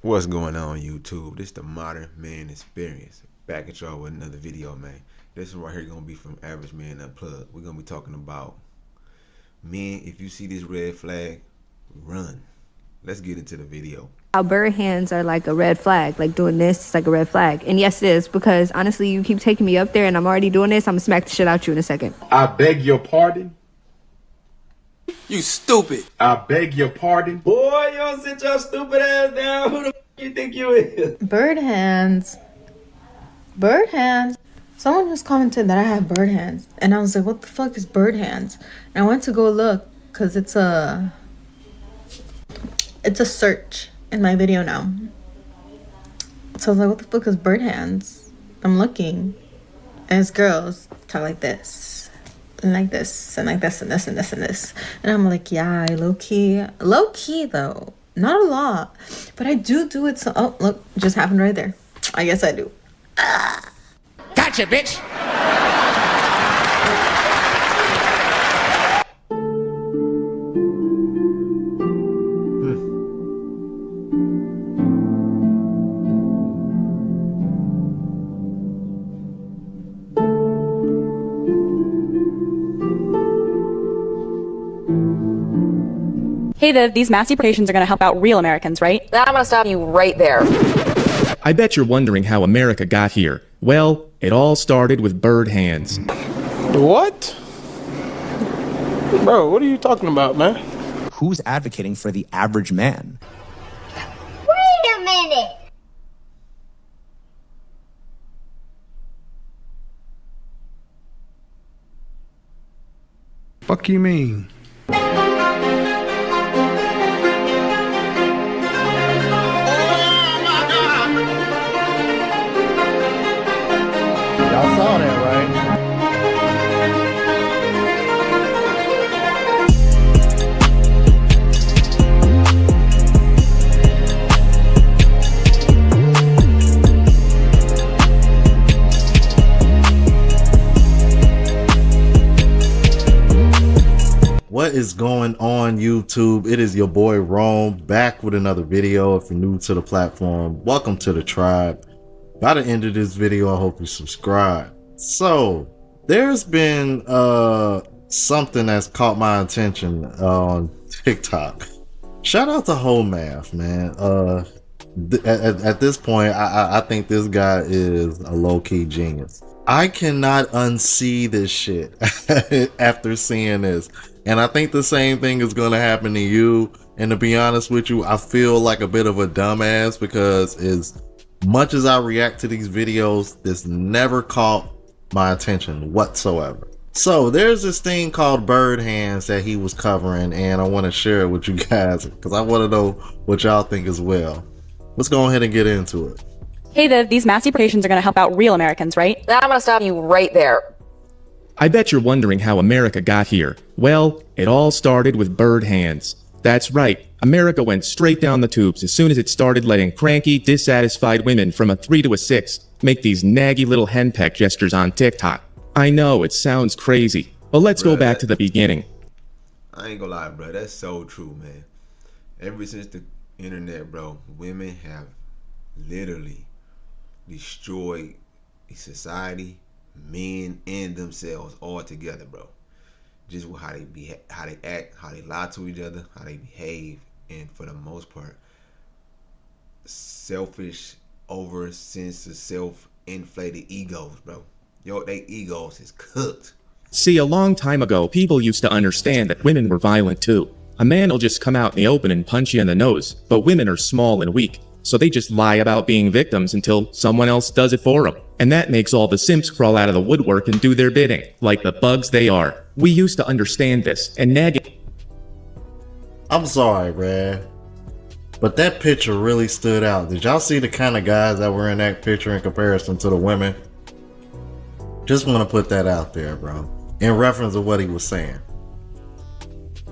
What's going on YouTube? This is the Modern Man Experience. Back at y'all with another video, man. This one right here gonna be from Average Man Unplugged. We're gonna be talking about men. If you see this red flag, run. Let's get into the video. How bird hands are like a red flag, like doing this is like a red flag. And yes it is, because honestly you keep taking me up there and I'm already doing this. I'm gonna smack the shit out you in a second. I beg your pardon. You stupid. I beg your pardon. Boy, you don't sit your stupid ass down. Who the f you think you is? Bird hands. Bird hands. Someone just commented that I have bird hands. And I was like, what the fuck is bird hands? And I went to go look because it's a search in my video now. So I was like, what the fuck is bird hands? I'm looking. And it's girls talk like this. And like this, and like this, and this, and this, and this. And I'm like, yeah, low-key though. Not a lot. But I do it so, oh, look, it just happened right there. I guess I do. Gotcha, bitch. Hey Viv, these mass deportations are going to help out real Americans, right? I'm gonna stop you right there. I bet you're wondering how America got here. Well, it all started with bird hands. What? Bro, what are you talking about, man? Who's advocating for the average man? Wait a minute! Fuck you mean? Y'all saw that, right? What is going on YouTube? It is your boy Rome back with another video. If you're new to the platform, welcome to the tribe. By the end of this video, I hope you subscribe. So there's been something that's caught my attention on TikTok. Shout out to Whole Math, man. At this point, I think this guy is a low-key genius. I cannot unsee this shit after seeing this. And I think the same thing is going to happen to you. And to be honest with you, I feel like a bit of a dumbass because as much as I react to these videos, this never caught my attention whatsoever. So there's this thing called bird hands that he was covering, and I want to share it with you guys because I want to know what y'all think as well. Let's go ahead and get into it. Hey Viv, these mass deportations are going to help out real Americans, right? I'm gonna stop you right there. I bet you're wondering how America got here. Well, it all started with bird hands. That's right, America went straight down the tubes as soon as it started letting cranky, dissatisfied women from a 3 to a 6 make these naggy little henpeck gestures on TikTok. I know, it sounds crazy, but let's go back to the beginning. I ain't gonna lie, bro. That's so true, man. Ever since the internet, bro, women have literally destroyed the society, men and themselves all together, bro. Just with how they act, how they lie to each other, how they behave, and for the most part, selfish, over sense of self-inflated egos, bro. Yo, they egos is cooked. See, a long time ago, people used to understand that women were violent too. A man will just come out in the open and punch you in the nose, but women are small and weak, so they just lie about being victims until someone else does it for them. And that makes all the simps crawl out of the woodwork and do their bidding, like the bugs they are. We used to understand this, and nagging. I'm sorry, man, but that picture really stood out. Did y'all see the kind of guys that were in that picture in comparison to the women? Just want to put that out there, bro, in reference to what he was saying.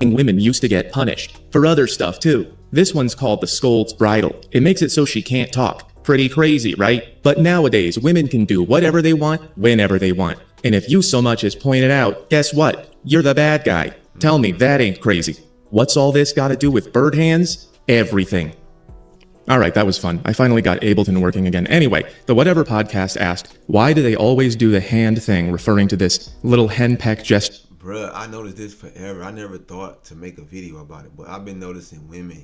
Women used to get punished for other stuff too. This one's called the scold's bridle. It makes it so she can't talk. Pretty crazy, right? But nowadays, women can do whatever they want, whenever they want. And if you so much as point it out, guess what? You're the bad guy. Tell me that ain't crazy. What's all this got to do with bird hands? Everything. All right, that was fun. I finally got Ableton working again. Anyway, the Whatever podcast asked, why do they always do the hand thing, referring to this little henpeck gesture? Bruh, I noticed this forever. I never thought to make a video about it, but I've been noticing women,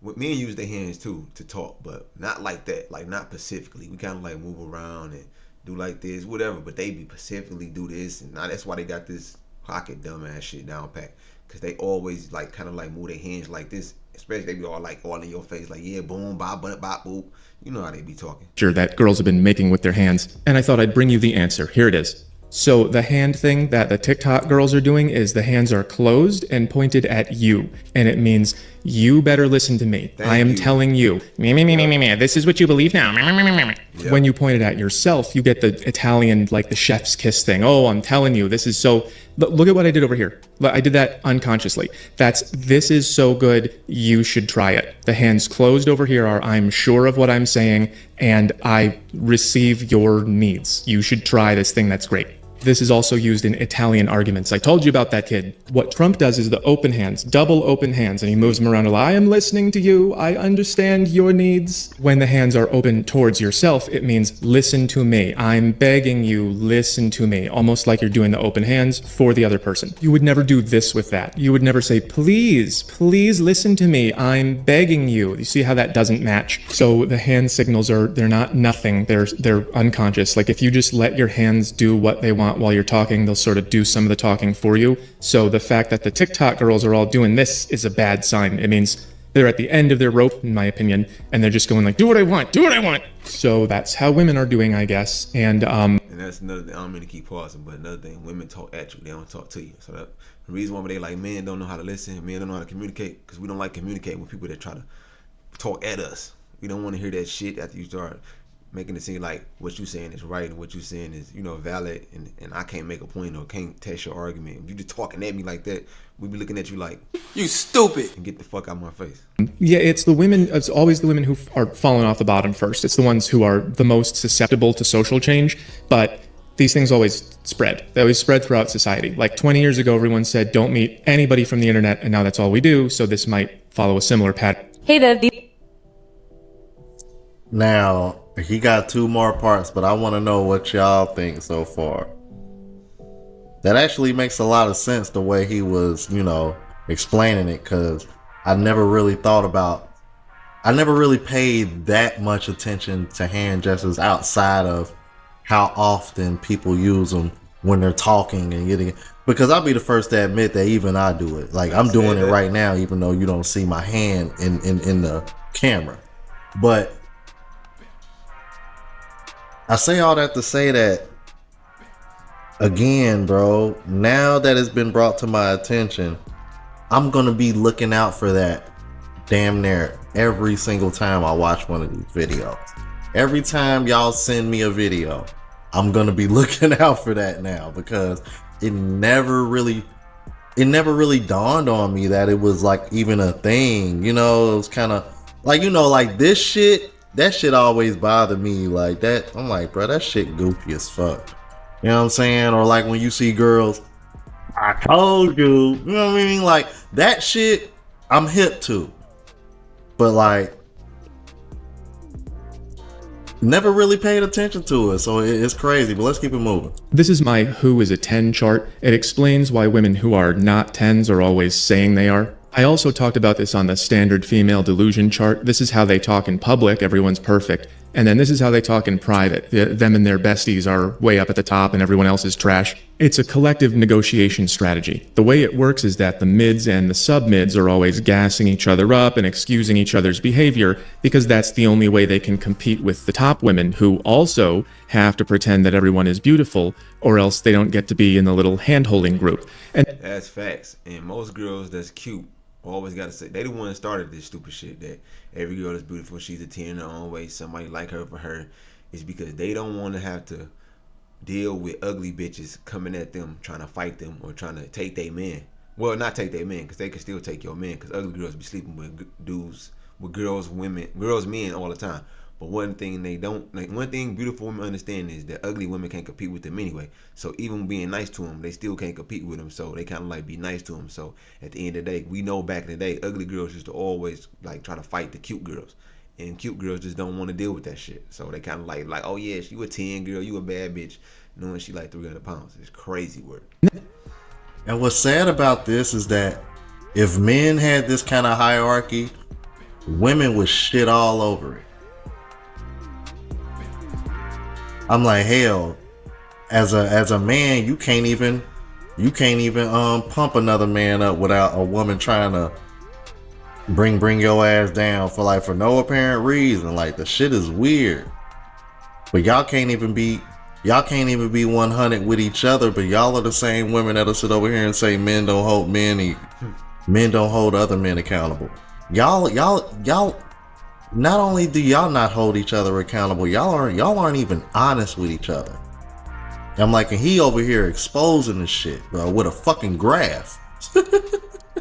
men use their hands too to talk, but not like that, like not specifically. We kind of like move around and do like this, whatever, but they be specifically do this, and now that's why they got this pocket dumbass shit down pat, because they always like kind of like move their hands like this, especially they be all like all in your face, like yeah, boom, bop, bop, bop, boop. You know how they be talking. Sure, that girls have been making with their hands, and I thought I'd bring you the answer. Here it is. So the hand thing that the TikTok girls are doing is the hands are closed and pointed at you. And it means you better listen to me. I am telling you. Me. This is what you believe now. Yep. When you point it at yourself, you get the Italian, like the chef's kiss thing. Oh, I'm telling you, this is so... Look at what I did over here. I did that unconsciously. This is so good, you should try it. The hands closed over here are, I'm sure of what I'm saying, and I receive your needs. You should try this thing, that's great. This is also used in Italian arguments. I told you about that kid. What Trump does is the open hands, double open hands, and he moves them around a lot. I am listening to you. I understand your needs. When the hands are open towards yourself, it means listen to me. I'm begging you, listen to me. Almost like you're doing the open hands for the other person. You would never do this with that. You would never say, please listen to me. I'm begging you. You see how that doesn't match? So the hand signals they're not nothing. They're unconscious. Like if you just let your hands do what they want while you're talking, they'll sort of do some of the talking for you. So the fact that the TikTok girls are all doing this is a bad sign. It means they're at the end of their rope, in my opinion, and they're just going like, do what I want. So that's how women are doing, I guess. And that's another thing. I don't mean to keep pausing, but another thing, women talk at you. They don't talk to you. So that the reason why they like men don't know how to listen, men don't know how to communicate, because we don't like communicating with people that try to talk at us. We don't want to hear that shit after you start making it seem like what you saying is right and what you saying is, valid, and I can't make a point or can't test your argument. If you just talking at me like that, we be looking at you like, you stupid, and get the fuck out of my face. Yeah, it's always the women who are falling off the bottom first. It's the ones who are the most susceptible to social change, but these things always spread. They always spread throughout society. Like 20 years ago, everyone said, don't meet anybody from the internet, and now that's all we do, so this might follow a similar pattern. Hey, Viv. Now, he got 2 more parts, but I want to know what y'all think so far. That actually makes a lot of sense the way he was, explaining it, because I never really paid that much attention to hand gestures outside of how often people use them when they're talking and getting, because I'll be the first to admit that even I do it. Like I'm doing it right now, even though you don't see my hand in the camera. But I say all that to say that, again, bro, now that it's been brought to my attention, I'm going to be looking out for that damn near every single time I watch one of these videos. Every time y'all send me a video, I'm going to be looking out for that now, because it never really dawned on me that it was like even a thing. It was kind of like, like this shit. That shit always bothered me like that. I'm like, bro, that shit goofy as fuck. You know what I'm saying? Or like when you see girls, I told you. You know what I mean? Like that shit, I'm hip to. But like, never really paid attention to it. So it's crazy, but let's keep it moving. This is my Who is a 10 chart. It explains why women who are not 10s are always saying they are. I also talked about this on the standard female delusion chart. This is how they talk in public, everyone's perfect. And then this is how they talk in private. Them and their besties are way up at the top and everyone else is trash. It's a collective negotiation strategy. The way it works is that the mids and the sub-mids are always gassing each other up and excusing each other's behavior, because that's the only way they can compete with the top women, who also have to pretend that everyone is beautiful, or else they don't get to be in the little hand-holding group. And that's facts. And most girls that's cute always gotta say, they the one that started this stupid shit, that every girl is beautiful, she's a 10 in her own way, somebody like her for her. Is because they don't want to have to deal with ugly bitches coming at them, trying to fight them or trying to take their men. Well, not take their men, because they can still take your men, because ugly girls be sleeping with dudes, with girls, men all the time. But one thing beautiful women understand is that ugly women can't compete with them anyway. So even being nice to them, they still can't compete with them. So they kind of like be nice to them. So at the end of the day, we know back in the day, ugly girls used to always like try to fight the cute girls. And cute girls just don't want to deal with that shit. So they kind of like, oh yeah, you a 10 girl, you a bad bitch, knowing she like 300 pounds. It's crazy work. And what's sad about this is that if men had this kind of hierarchy, women would shit all over it. I'm like, hell, as a man, you can't even pump another man up without a woman trying to bring your ass down for no apparent reason. Like, the shit is weird. But y'all can't even be 100 with each other, but y'all are the same women that'll sit over here and say men don't hold other men accountable. Y'all not only do y'all not hold each other accountable, y'all aren't even honest with each other. I'm like, and he over here exposing this shit, bro, with a fucking graph.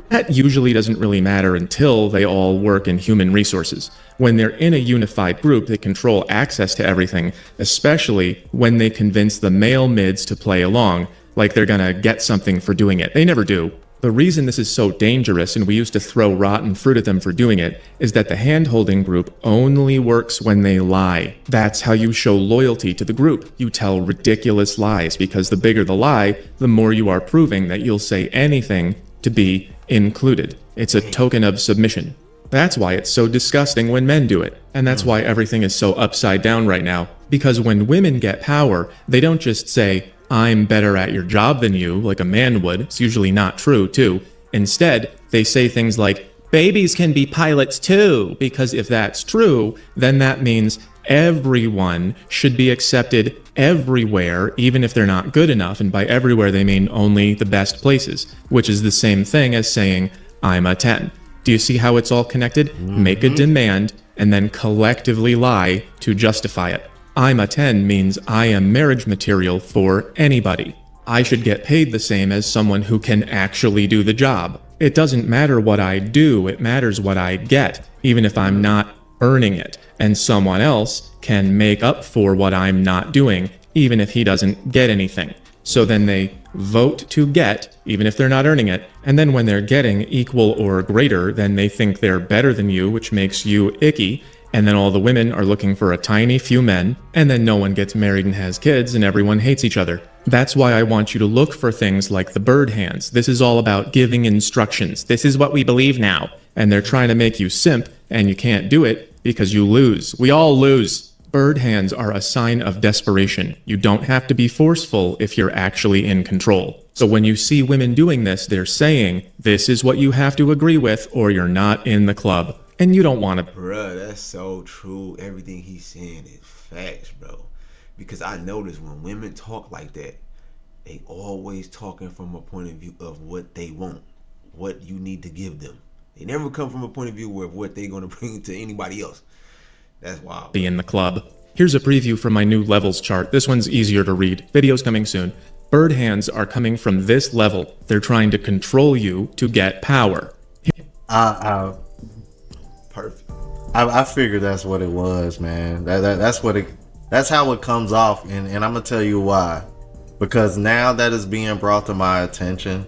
That usually doesn't really matter until they all work in human resources. When they're in a unified group, they control access to everything, especially when they convince the male mids to play along, like they're gonna get something for doing it. They never do. The reason this is so dangerous, and we used to throw rotten fruit at them for doing it, is that the hand-holding group only works when they lie. That's how you show loyalty to the group. You tell ridiculous lies, because the bigger the lie, the more you are proving that you'll say anything to be included. It's a token of submission. That's why it's so disgusting when men do it. And that's why everything is so upside down right now. Because when women get power, they don't just say, I'm better at your job than you, like a man would. It's usually not true, too. Instead, they say things like, babies can be pilots too, because if that's true, then that means everyone should be accepted everywhere, even if they're not good enough. And by everywhere, they mean only the best places, which is the same thing as saying, I'm a 10. Do you see how it's all connected? Make a demand and then collectively lie to justify it. I'm a 10 means I am marriage material for anybody. I should get paid the same as someone who can actually do the job. It doesn't matter what I do, it matters what I get, even if I'm not earning it. And someone else can make up for what I'm not doing, even if he doesn't get anything. So then they vote to get, even if they're not earning it. And then when they're getting equal or greater, then they think they're better than you, which makes you icky. And then all the women are looking for a tiny few men, and then no one gets married and has kids, and everyone hates each other. That's why I want you to look for things like the bird hands. This is all about giving instructions. This is what we believe now. And they're trying to make you simp, and you can't do it because you lose. We all lose. Bird hands are a sign of desperation. You don't have to be forceful if you're actually in control. So when you see women doing this, they're saying, this is what you have to agree with, or you're not in the club. And you don't want to. Bruh, that's so true. Everything he's saying is facts, bro. Because I notice when women talk like that, they always talking from a point of view of what they want, what you need to give them. They never come from a point of view of what they're going to bring to anybody else. That's wild. Be in the club. Here's a preview from my new levels chart. This one's easier to read. Video's coming soon. Bird hands are coming from this level. They're trying to control you to get power. Perfect. I figured that's what it was, man. That's how it comes off, and I'm gonna tell you why. Because now that is being brought to my attention,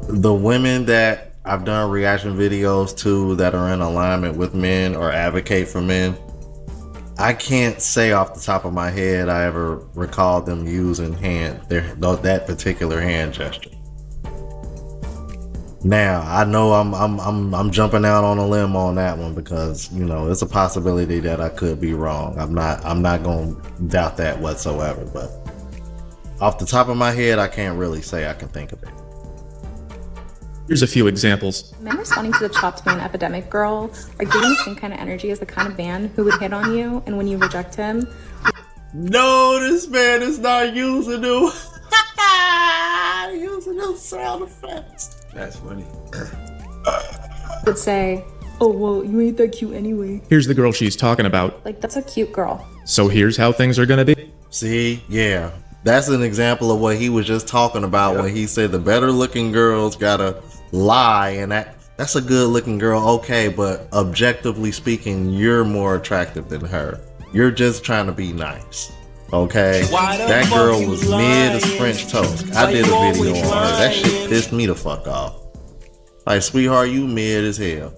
the women that I've done reaction videos to that are in alignment with men or advocate for men, I can't say off the top of my head I ever recalled them using that particular hand gesture. Now I know I'm jumping out on a limb on that one because, you know, it's a possibility that I could be wrong. I'm not gonna doubt that whatsoever, but off the top of my head I can't really say I can think of it. Here's a few examples. Men responding to the chopped man epidemic girl are giving the same kind of energy as the kind of man who would hit on you, and when you reject him, no, this man is not using them. Using those sound effects. That's funny. would say, oh, well, you ain't that cute anyway. Here's the girl she's talking about. Like, that's a cute girl. So here's how things are gonna be. See, yeah. That's an example of what he was just talking about when he said the better looking girls gotta lie, and that's a good looking girl, okay, but objectively speaking, you're more attractive than her. You're just trying to be nice. Okay, that girl was mid as French toast. I did a video on her. That shit pissed me the fuck off. Like, sweetheart, you mid as hell.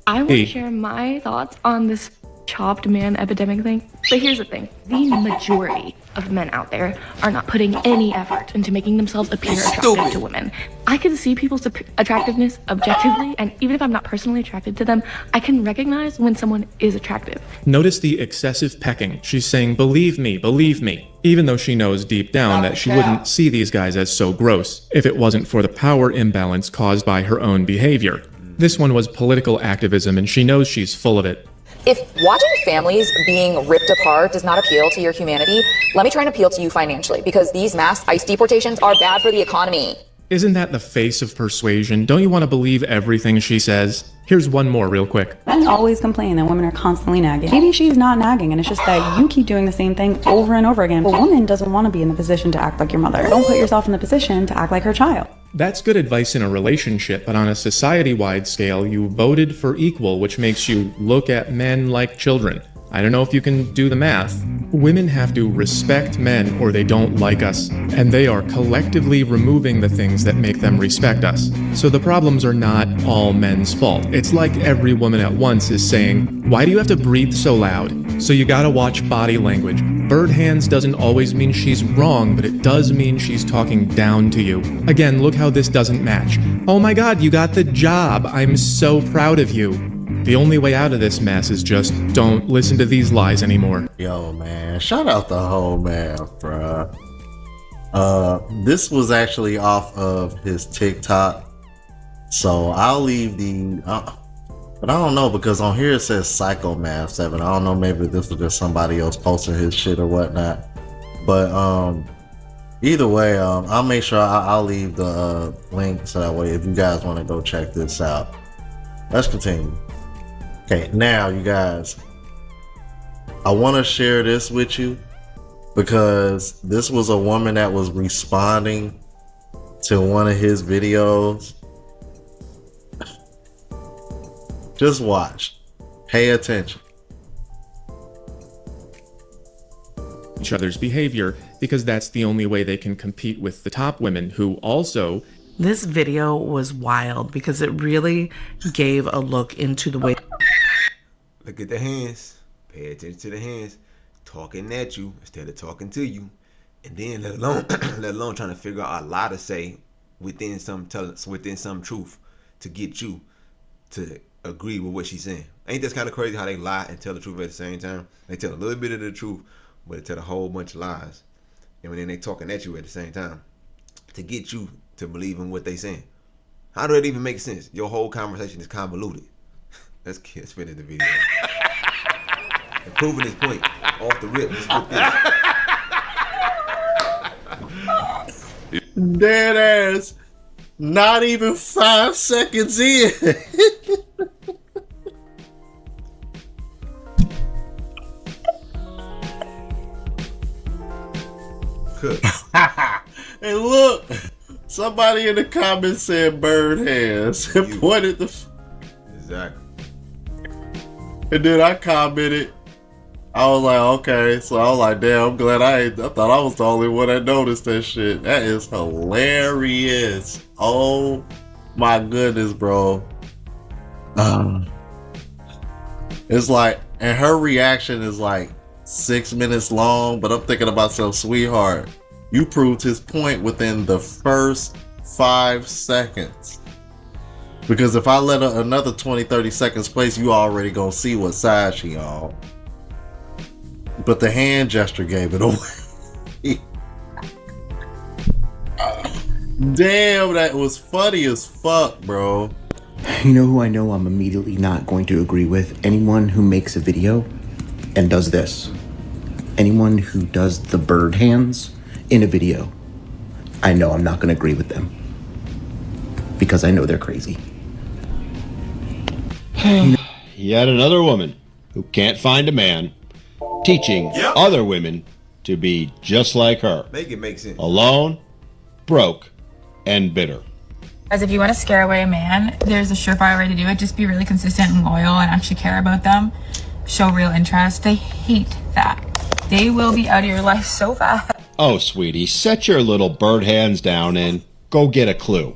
I want to share my thoughts on this chopped man epidemic thing. But here's the thing. The majority of men out there are not putting any effort into making themselves appear attractive to women. I can see people's attractiveness objectively, and even if I'm not personally attracted to them, I can recognize when someone is attractive. Notice the excessive pecking. She's saying, believe me, even though she knows deep down that she wouldn't see these guys as so gross if it wasn't for the power imbalance caused by her own behavior. This one was political activism, and she knows she's full of it. If watching families being ripped apart does not appeal to your humanity, let me try and appeal to you financially, because these mass ICE deportations are bad for the economy. Isn't that the face of persuasion? Don't you want to believe everything she says? Here's one more real quick. Men always complain that women are constantly nagging. Maybe she's not nagging, and it's just that you keep doing the same thing over and over again. A woman doesn't want to be in the position to act like your mother. Don't put yourself in the position to act like her child. That's good advice in a relationship, but on a society-wide scale, you voted for equal, which makes you look at men like children. I don't know if you can do the math. Women have to respect men or they don't like us, and they are collectively removing the things that make them respect us. So the problems are not all men's fault. It's like every woman at once is saying, why do you have to breathe so loud? So you gotta watch body language. Bird hands doesn't always mean she's wrong, but it does mean she's talking down to you. Again, look how this doesn't match. Oh my god, you got the job. I'm so proud of you. The only way out of this mess is just don't listen to these lies anymore. Yo, man, shout out the whole man, bruh. This was actually off of his TikTok, so I'll leave the. But I don't know, because on here it says Psychomath7. I don't know, maybe this was just somebody else posting his shit or whatnot. But either way, I'll make sure I'll leave the link so that way if you guys want to go check this out. Let's continue. Okay, now you guys, I want to share this with you because this was a woman that was responding to one of his videos. Just watch. Pay attention. Each other's behavior, because that's the only way they can compete with the top women who also... This video was wild because it really gave a look into the way... Look at the hands. Pay attention to the hands. Talking at you instead of talking to you. And then let alone trying to figure out a lie to say within some truth to get you to agree with what she's saying. Ain't that kind of crazy how they lie and tell the truth at the same time? They tell a little bit of the truth, but they tell a whole bunch of lies. And then they talking at you at the same time to get you to believe in what they saying. How does that even make sense? Your whole conversation is convoluted. Let's finish the video. And proving his point off the rip. Dead ass. Not even 5 seconds in. And look, somebody in the comments said bird hands and pointed the. Exactly. And then I commented. I was like, okay. So I was like, damn, I'm glad I thought I was the only one that noticed that shit. That is hilarious. Oh my goodness, bro. It's like, and her reaction is like 6 minutes long, but I'm thinking about myself, sweetheart, you proved his point within the first 5 seconds. Because if I let another 20-30 seconds place, you already gonna see what side she on. But the hand gesture gave it away. Damn, that was funny as fuck, bro. You know who I know I'm immediately not going to agree with? Anyone who makes a video and does this. Anyone who does the bird hands in a video. I know I'm not going to agree with them. Because I know they're crazy. Yet another woman who can't find a man teaching other women to be just like her. Make it make sense. Alone, broke, and bitter. As if you want to scare away a man, there's a surefire way to do it. Just be really consistent and loyal and actually care about them. Show real interest. They hate that. They will be out of your life so fast. Oh, sweetie, set your little bird hands down and go get a clue.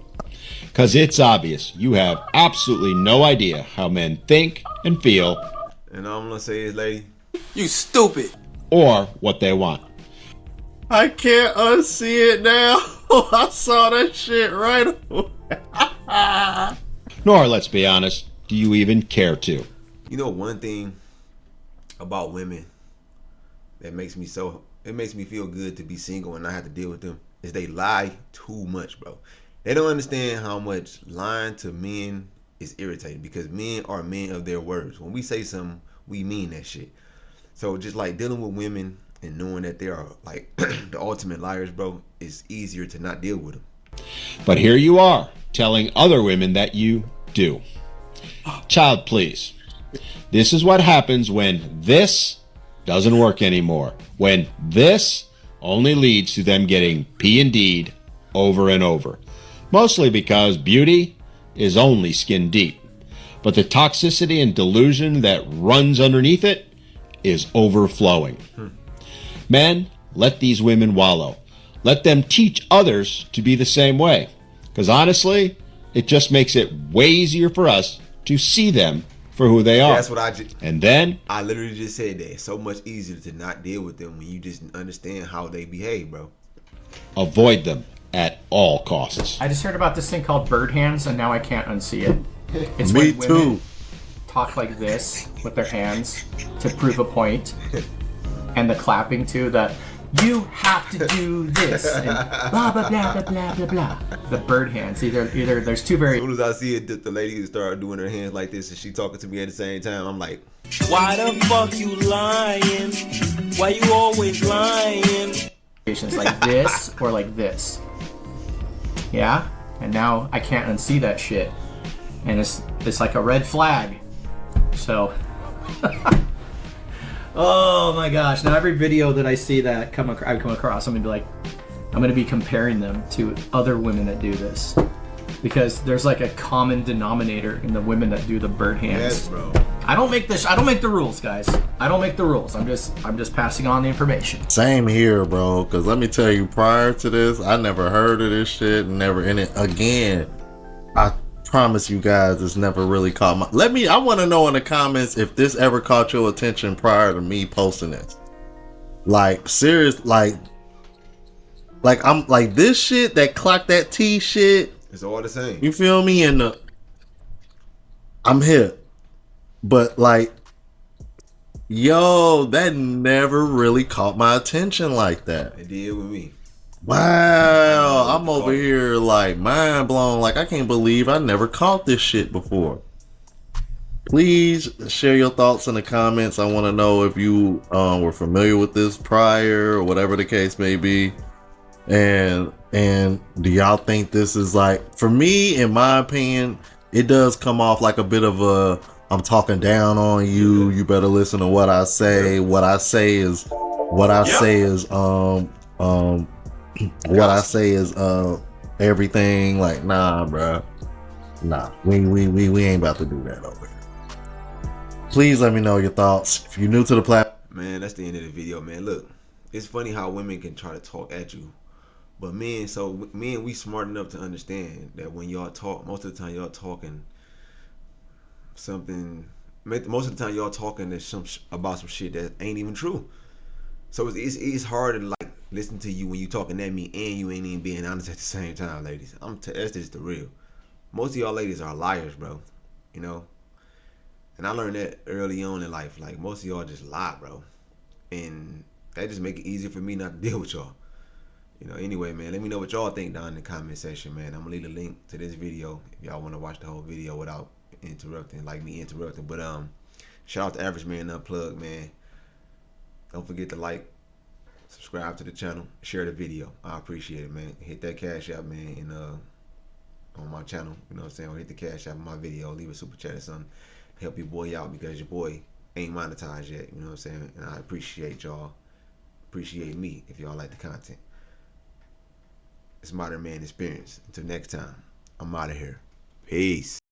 Because it's obvious you have absolutely no idea how men think and feel. And all I'm gonna say is, lady, you stupid. Or what they want. I can't unsee it now. I saw that shit right away. Nor, let's be honest, do you even care to. You know, one thing about women that makes me feel good to be single and not have to deal with them is they lie too much, bro. They don't understand how much lying to men is irritating, because men are men of their words. When we say something, we mean that shit. So just like dealing with women and knowing that they are like the ultimate liars, bro, it's easier to not deal with them. But here you are telling other women that you do. Child, please. This is what happens when this doesn't work anymore. When this only leads to them getting P&D'd over and over. Mostly because beauty is only skin deep. But the toxicity and delusion that runs underneath it is overflowing. Men, let these women wallow. Let them teach others to be the same way. Because honestly, it just makes it way easier for us to see them for who they are. That's what And then I literally just said that. It's so much easier to not deal with them when you just understand how they behave, bro. Avoid them at all costs. I just heard about this thing called bird hands, and now I can't unsee it. It's Me when women too. talk like this with their hands to prove a point, and the clapping too. That you have to do this, and blah blah blah blah blah blah blah. The bird hands. Either there's two very. As soon as I see it, the lady start doing her hands like this, and she talking to me at the same time, I'm like, Why the fuck you lying? Why you always lying? Like this or like this. Yeah? And now I can't unsee that shit. And it's like a red flag. So oh my gosh. Now every video that I see that I come across, I'm gonna be comparing them to other women that do this. Because there's like a common denominator in the women that do the bird hands. yes, bro. I don't make the rules, guys. I don't make the rules. I'm just passing on the information. Same here, bro. Because let me tell you, prior to this, I never heard of this shit. Never in it. Again, I promise you guys, it's never really caught my. I want to know in the comments if this ever caught your attention prior to me posting this. Like, serious, like I'm like this shit, that clock that T shit. It's all the same. You feel me? And I'm hip. But like, yo, that never really caught my attention like that. It did with me. Wow, I'm over here like mind blown. Like, I can't believe I never caught this shit before. Please share your thoughts in the comments. I want to know if you were familiar with this prior or whatever the case may be. And do y'all think this is like, for me, in my opinion, it does come off like a bit of a, I'm talking down on you. You better listen to what I say. What I say is everything. Like, nah, bro. Nah, we ain't about to do that over here. Please let me know your thoughts. If you're new to the platform. Man, that's the end of the video, man. Look, it's funny how women can try to talk at you. But men, we smart enough to understand that when y'all talk, most of the time y'all talking something. Most of the time y'all talking about some shit that ain't even true. So it's hard to like listen to you when you talking at me and you ain't even being honest at the same time, ladies. That's just the real. Most of y'all ladies are liars, bro. You know. And I learned that early on in life. Like, most of y'all just lie, bro. And that just make it easier for me not to deal with y'all. You know, anyway, man, let me know what y'all think down in the comment section, man. I'm gonna leave a link to this video if y'all want to watch the whole video without interrupting, like me interrupting. But shout out to Average Man Unplugged, man. Don't forget to like, subscribe to the channel, share the video. I appreciate it, man. Hit that cash app, man, and on my channel. You know what I'm saying? Or hit the cash app on my video. Leave a super chat or something. Help your boy out, because your boy ain't monetized yet. You know what I'm saying? And I appreciate y'all. Appreciate me if y'all like the content. It's Modern Man Experience. Until next time, I'm out of here. Peace.